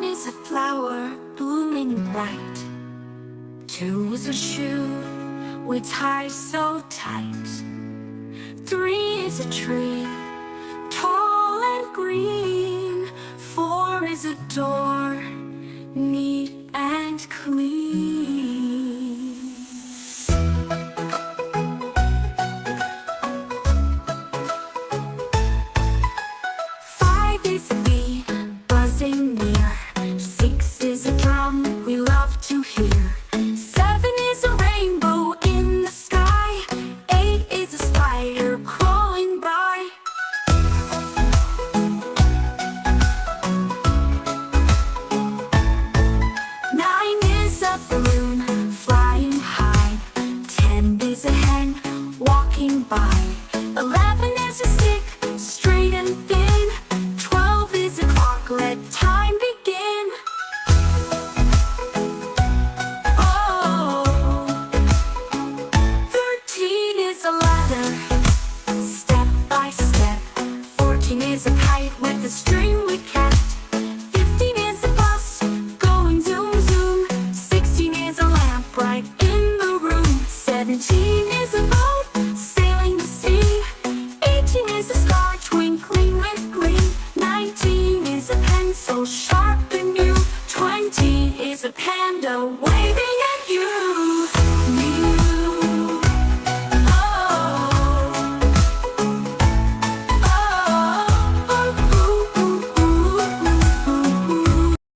One is a flower blooming bright. Two is a shoe with ties so tight. Three is a tree, tall and green. Four is a door, neat and clean. Five is a bee buzzing near. Six is a drum we love to hear. Seven is a rainbow in the sky. Eight is a spider crawling by. Nine is a balloon flying high. 10 is a hen walking by. 11 is a stick straight and thin. 12 is a clock, let time begin. Oh, 13 is a ladder, step by step. 14 is a kite with a string